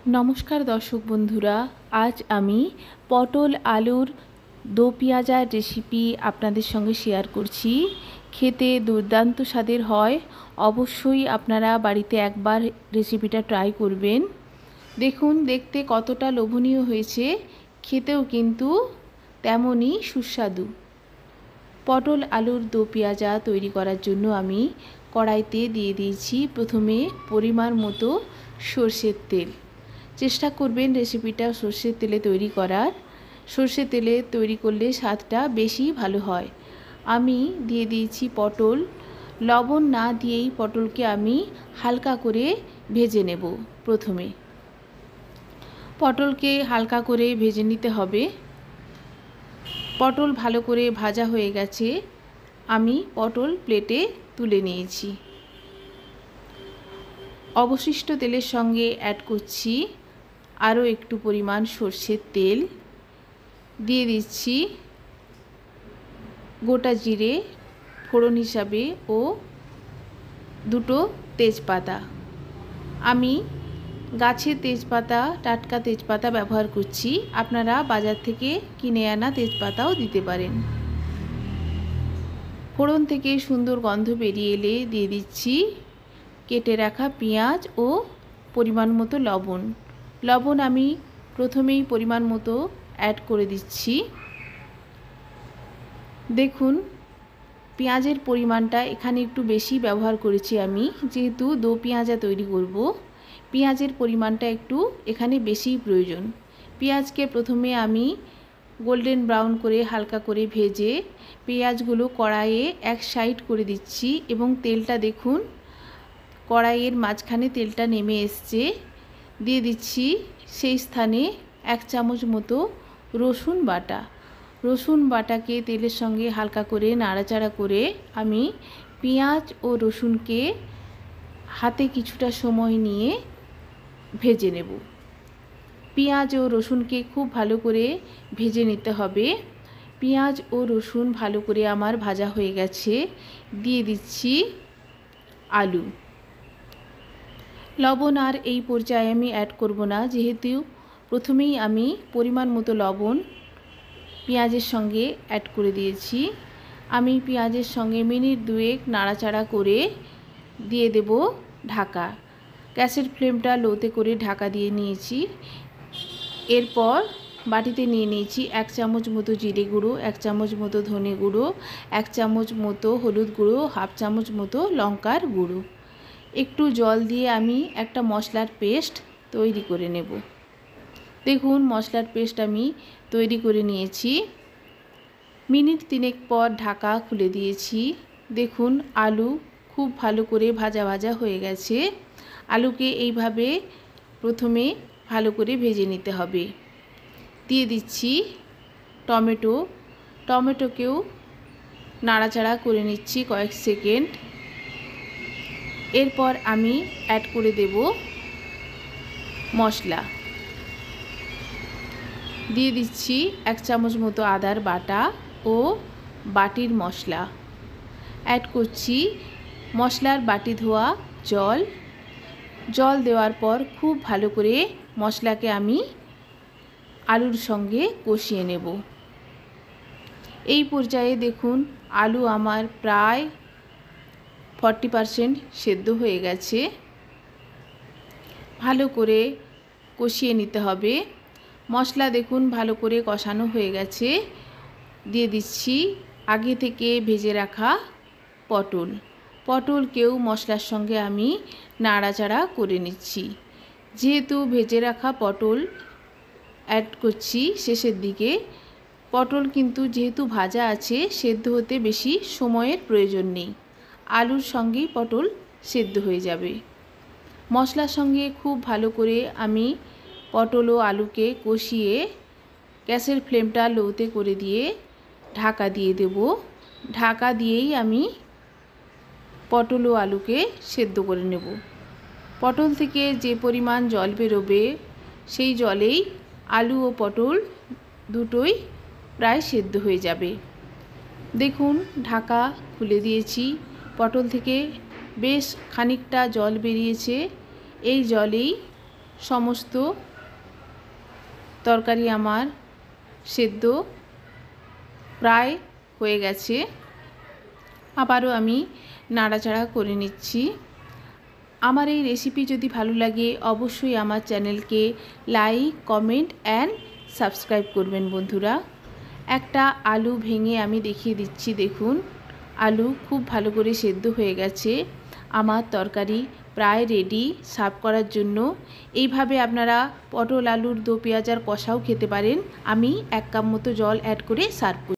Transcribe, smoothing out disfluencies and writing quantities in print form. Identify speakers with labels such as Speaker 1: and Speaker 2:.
Speaker 1: নমস্কার দর্শক বন্ধুরা, আজ আমি পটল আলুর দো পেঁয়াজার রেসিপি আপনাদের সঙ্গে শেয়ার করছি। খেতে দুর্দান্ত স্বাদের হয়। অবশ্যই আপনারা বাড়িতে একবার রেসিপিটা ট্রাই করবেন। দেখুন দেখতে কতটা লোভনীয় হয়েছে, খেতেও কিন্তু তেমনই সুস্বাদু। পটল আলুর দো পেঁয়াজা তৈরি করার জন্য আমি কড়াইতে দিয়ে দিয়েছি প্রথমে পরিমাণ মতো সরষের তেল। চেষ্টা করবেন রেসিপিটা সরষের তেলে তৈরি করার। সরষের তেলে তৈরি করলে স্বাদটা বেশি ভালো হয়। আমি দিয়ে দিয়েছি পটল। লবণ না দিয়েই পটলকে আমি হালকা করে ভেজে নেব। প্রথমে পটলকে হালকা করে ভেজে নিতে হবে। পটল ভালো করে ভাজা হয়ে গেছে, আমি পটল প্লেটে তুলে নিয়েছি। অবশিষ্ট তেলের সঙ্গে অ্যাড করছি আরও একটু পরিমাণ সরষের তেল। দিয়ে দিচ্ছি গোটা জিরে ফোড়ন হিসাবে ও দুটো তেজপাতা। আমি গাছের তেজপাতা, টাটকা তেজপাতা ব্যবহার করছি। আপনারা বাজার থেকে কিনে আনা তেজপাতাও দিতে পারেন। ফোড়ন থেকে সুন্দর গন্ধ বেরিয়ে এলে দিয়ে দিচ্ছি কেটে রাখা পেঁয়াজ ও পরিমাণ মতো লবণ। লবণ আমি প্রথমেই পরিমাণ মতো অ্যাড করে দিচ্ছি। দেখুন পেঁয়াজের পরিমাণটা এখানে একটু বেশি ব্যবহার করেছি আমি, যেহেতু দো পেঁয়াজা তৈরি করব। পেঁয়াজের পরিমাণটা একটু এখানে বেশিই প্রয়োজন। পেঁয়াজকে প্রথমে আমি গোল্ডেন ব্রাউন করে হালকা করে ভেজে পেঁয়াজগুলো কড়াইয়ে এক সাইড করে দিচ্ছি এবং তেলটা দেখুন কড়াইয়ের মাঝখানে তেলটা নেমে এসছে। দিয়ে দিচ্ছি সেই স্থানে 1 চামচ মতো রসুন বাটা। রসুন বাটাকে তেলের সঙ্গে হালকা করে নাড়াচাড়া করে আমি পেঁয়াজ ও রসুনকে হাতে কিছুটা সময় নিয়ে ভেজে নেব। পেঁয়াজ ও রসুনকে খুব ভালো করে ভেজে নিতে হবে। পেঁয়াজ ও রসুন ভালো করে আমার ভাজা হয়ে গেছে। দিয়ে দিচ্ছি আলু। লবণ আর এই পর্যায়ে আমি অ্যাড করব না, যেহেতু প্রথমেই আমি পরিমাণ মতো লবণ পেঁয়াজের সঙ্গে অ্যাড করে দিয়েছি। আমি পেঁয়াজের সঙ্গে মিনিট 2 নাড়াচাড়া করে দিয়ে দেব ঢাকা। গ্যাসের ফ্লেমটা লোতে করে ঢাকা দিয়ে নিয়েছি। এরপর বাটিতে নিয়ে নিয়েছি 1 চামচ মতো জিরে গুঁড়ো, 1 চামচ মতো ধনে গুঁড়ো, 1 চামচ মতো হলুদ গুঁড়ো, 1/2 চামচ মতো লঙ্কার গুঁড়ো। একটু জল দিয়ে আমি একটা মশলার পেস্ট তৈরি করে নেব। দেখুন মশলার পেস্ট আমি তৈরি করে নিয়েছি। মিনিট 3 পর ঢাকা খুলে দিয়েছি। দেখুন আলু খুব ভালো করে ভাজা ভাজা হয়ে গেছে। আলুকে এইভাবে প্রথমে ভালো করে ভেজে নিতে হবে। দিয়ে দিচ্ছি টমেটো। টমেটোকেও নাড়াচাড়া করে নিচ্ছি কয়েক সেকেন্ড। এরপর আমি অ্যাড করে দেব মশলা। দিয়ে দিচ্ছি 1 চামচ মতো আদার বাটা ও বাটির মশলা। অ্যাড করছি মশলার বাটি ধোয়া জল। জল দেওয়ার পর খুব ভালো করে মশলাকে আমি আলুর সঙ্গে কষিয়ে নেব। এই পর্যায়ে দেখুন আলু আমার প্রায় 40% সেদ্ধ হয়ে গেছে। ভালো করে কষিয়ে নিতে হবে। মশলা দেখুন ভালো করে কষানো হয়ে গেছে। দিয়ে দিচ্ছি আগে থেকে ভেজে রাখা পটল। পটলকেও মশলার সঙ্গে আমি নাড়াচাড়া করে নিচ্ছি। যেহেতু ভেজে রাখা পটল অ্যাড করছি শেষের দিকে, পটল কিন্তু যেহেতু ভাজা আছে সেদ্ধ হতে বেশি সময়ের প্রয়োজন নেই। আলুর সঙ্গেই পটল সেদ্ধ হয়ে যাবে। মশলার সঙ্গে খুব ভালো করে আমি পটল ও আলুকে কষিয়ে গ্যাসের ফ্লেমটা লোতে করে দিয়ে ঢাকা দিয়ে দেব। ঢাকা দিয়েই আমি পটল ও আলুকে সেদ্ধ করে নেব। পটল থেকে যে পরিমাণ জল বেরোবে সেই জলেই আলু ও পটল দুটোই প্রায় সেদ্ধ হয়ে যাবে। দেখুন ঢাকা খুলে দিয়েছি। পটল থেকে বেশ খানিকটা জল বেরিয়েছে। এই জলেই সমস্ত তরকারি আমার সেদ্ধ প্রায় হয়ে গেছে। আবারও আমি নাড়াচাড়া করে নিচ্ছি। আমার এই রেসিপি যদি ভালো লাগে অবশ্যই আমার চ্যানেলকে লাইক, কমেন্ট অ্যান্ড সাবস্ক্রাইব করবেন বন্ধুরা। একটা আলু ভেঙে আমি দেখিয়ে দিচ্ছি, দেখুন আলু খুব ভালো করে সেদ্ধ হয়ে গেছে। আমার তরকারি প্রায় রেডি সার্ভ করার জন্য। এইভাবে আপনারা পটল, আলুর দো পেঁয়াজার কষাও খেতে পারেন। আমি 1 কাপ মতো জল অ্যাড করে সার্ভ করি।